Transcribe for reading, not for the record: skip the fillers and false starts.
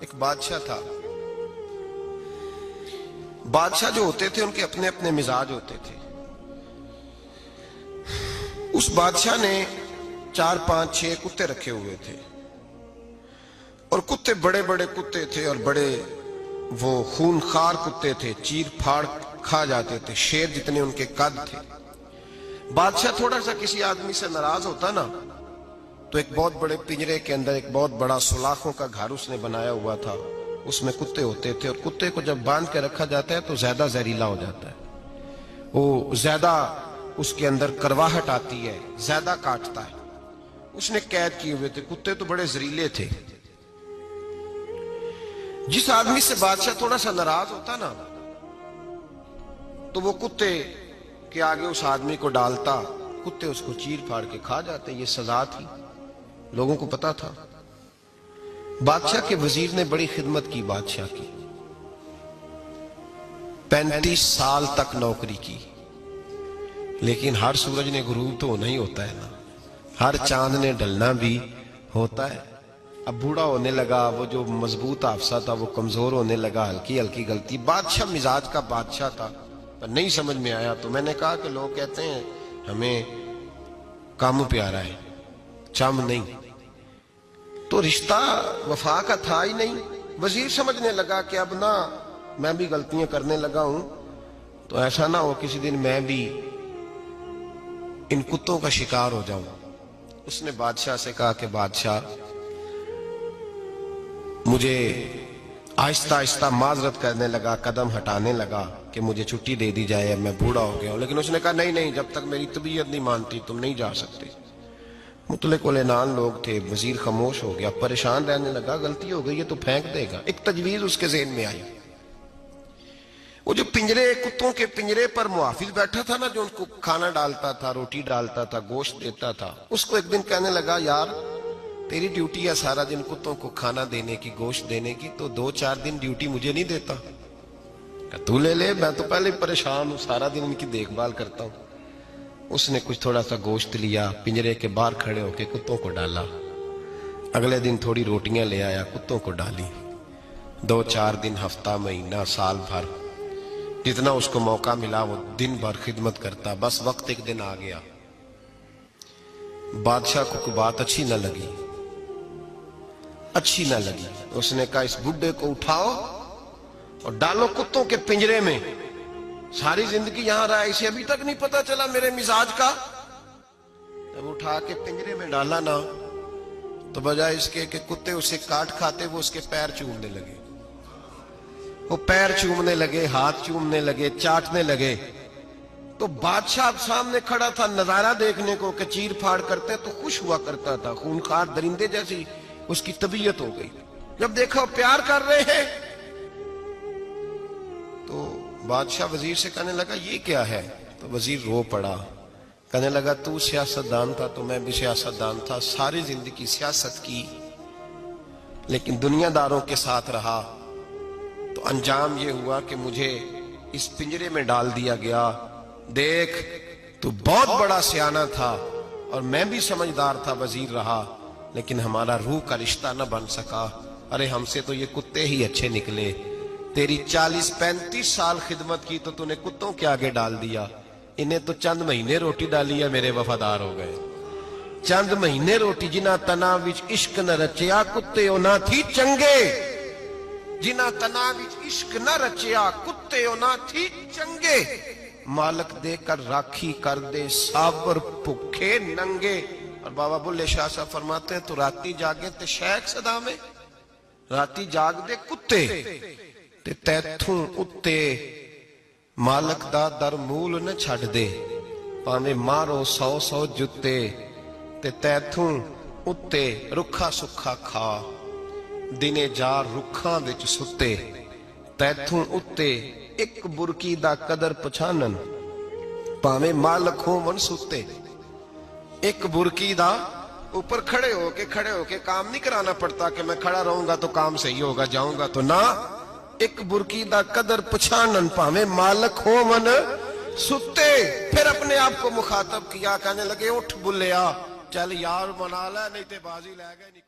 ایک بادشاہ تھا. بادشاہ جو ہوتے تھے ان کے اپنے اپنے مزاج ہوتے تھے. اس بادشاہ نے 4 5 6 کتے رکھے ہوئے تھے اور کتے بڑے بڑے کتے تھے اور بڑے وہ خونخوار کتے تھے, چیر پھاڑ کھا جاتے تھے, شیر جتنے ان کے قد تھے. بادشاہ تھوڑا سا کسی آدمی سے ناراض ہوتا نا تو ایک بہت بڑے پنجرے کے اندر ایک بہت بڑا سلاخوں کا گھر اس نے بنایا ہوا تھا, اس میں کتے ہوتے تھے, اور کتے کو جب باندھ کے رکھا جاتا ہے تو زیادہ زہریلا ہو جاتا ہے, وہ زیادہ اس کے اندر کرواہٹ آتی ہے, زیادہ کاٹتا ہے. اس نے قید کیے ہوئے تھے. کتے تو بڑے زہریلے تھے. جس آدمی سے بادشاہ تھوڑا سا ناراض ہوتا نا تو وہ کتے کے آگے اس آدمی کو ڈالتا, کتے اس کو چیر پھاڑ کے کھا جاتے. یہ سزا تھی, لوگوں کو پتا تھا. بادشاہ کے وزیر نے بڑی خدمت کی بادشاہ کی, 35 سال تک نوکری کی. لیکن ہر سورج نے غروب تو ہونا ہی ہوتا ہے نا, ہر چاند نے ڈلنا بھی ہوتا ہے. اب بوڑھا ہونے لگا, وہ جو مضبوط حافظہ تھا وہ کمزور ہونے لگا, ہلکی ہلکی غلطی. بادشاہ مزاج کا بادشاہ تھا پر نہیں سمجھ میں آیا. تو میں نے کہا کہ لوگ کہتے ہیں ہمیں کام پیارا ہے, چم نہیں. تو رشتہ وفا کا تھا ہی نہیں. وزیر سمجھنے لگا کہ اب نہ میں بھی غلطیاں کرنے لگا ہوں تو ایسا نہ ہو کسی دن میں بھی ان کتوں کا شکار ہو جاؤں. اس نے بادشاہ سے کہا کہ بادشاہ مجھے آہستہ آہستہ معذرت کرنے لگا, قدم ہٹانے لگا کہ مجھے چھٹی دے دی جائے, میں بوڑھا ہو گیا ہوں. لیکن اس نے کہا نہیں نہیں, جب تک میری طبیعت نہیں مانتی تم نہیں جا سکتے. مطلق العنان لوگ تھے. وزیر خاموش ہو گیا, پریشان رہنے لگا. غلطی ہو گئی ہے تو پھینک دے گا. ایک تجویز اس کے ذہن میں آئی. وہ جو پنجرے, کتوں کے پنجرے پر محافظ بیٹھا تھا نا, جو ان کو کھانا ڈالتا تھا, روٹی ڈالتا تھا, گوشت دیتا تھا, اس کو ایک دن کہنے لگا یار تیری ڈیوٹی ہے سارا دن کتوں کو کھانا دینے کی, گوشت دینے کی, تو 2 4 دن ڈیوٹی مجھے نہیں دیتا؟ کہ تو لے لے, میں تو پہلے پریشان ہوں, سارا دن ان کی دیکھ بھال کرتا ہوں. اس نے کچھ تھوڑا سا گوشت لیا, پنجرے کے باہر کھڑے ہو کے کتوں کو ڈالا. اگلے دن تھوڑی روٹیاں لے آیا, کتوں کو ڈالی. 2 4 دن, ہفتہ, مہینہ, سال بھر, جتنا اس کو موقع ملا وہ دن بھر خدمت کرتا. بس وقت ایک دن آ گیا, بادشاہ کو کوئی بات اچھی نہ لگی. اس نے کہا اس بڈھے کو اٹھاؤ اور ڈالو کتوں کے پنجرے میں. ساری زندگی یہاں رہا, اسے ابھی تک نہیں پتا چلا میرے مزاج کا. جب اٹھا کے پنجرے میں ڈالا نا تو بجائے اس کے کہ کتے اسے کاٹ کھاتے, وہ اس کے پیر چومنے لگے. وہ پیر چومنے لگے, ہاتھ چومنے لگے, چاٹنے لگے. تو بادشاہ سامنے کھڑا تھا نظارہ دیکھنے کو کہ چیر پھاڑ کرتے تو خوش ہوا کرتا تھا, خونخوار درندے جیسی اس کی طبیعت ہو گئی. جب دیکھا وہ پیار کر رہے ہیں تو بادشاہ وزیر سے کہنے لگا یہ کیا ہے؟ تو وزیر رو پڑا, کہنے لگا تو سیاستدان تھا تو میں بھی سیاستدان تھا, ساری زندگی سیاست کی لیکن دنیا داروں کے ساتھ رہا, تو انجام یہ ہوا کہ مجھے اس پنجرے میں ڈال دیا گیا. دیکھ تو بہت بڑا سیانہ تھا اور میں بھی سمجھدار تھا, وزیر رہا, لیکن ہمارا روح کا رشتہ نہ بن سکا. ارے ہم سے تو یہ کتے ہی اچھے نکلے. تیری 40 35 سال خدمت کی تو نے کتوں کے آگے ڈال دیا. انہیں تو چند مہینے روٹی ڈالی ہے, میرے وفادار ہو گئے. چند مہینے روٹی, جنہ تنا وچ عشق نہ رچیا کتے نہ تھی چنگے. جنہ تنا وچ عشق نہ رچیا کتے نہ تھی چنگے. مالک دے کر راکھی کر دے سابر بھوکے ننگے. اور بابا بلے شاہ صاحب فرماتے ہیں تو راتی جاگے تے شیخ صدا میں, راتی جاگ دے کتے تے تیتھوں اتے مالک دا در مول نہ چھڑ دے. پاویں مارو 100 جتے تے تیتھوں اتے رکھا سکھا کھا. دنے جار رکھاں وچ ستے تیتھوں اتے ایک برکی دا قدر پچھانن. پاویں مالک ہوں من ستے. ایک برکی دا اوپر کھڑے ہو کے کام نہیں کرانا پڑتا کہ میں کھڑا رہوں گا تو کام صحیح ہوگا, جاؤں گا تو نہ. ایک برکی دا قدر پچھانن پاویں مالک ہو من ستے. پھر اپنے آپ کو مخاطب کیا, کہنے لگے اٹھ بلیا چل یار منا لے نہیں تے بازی لے گئے.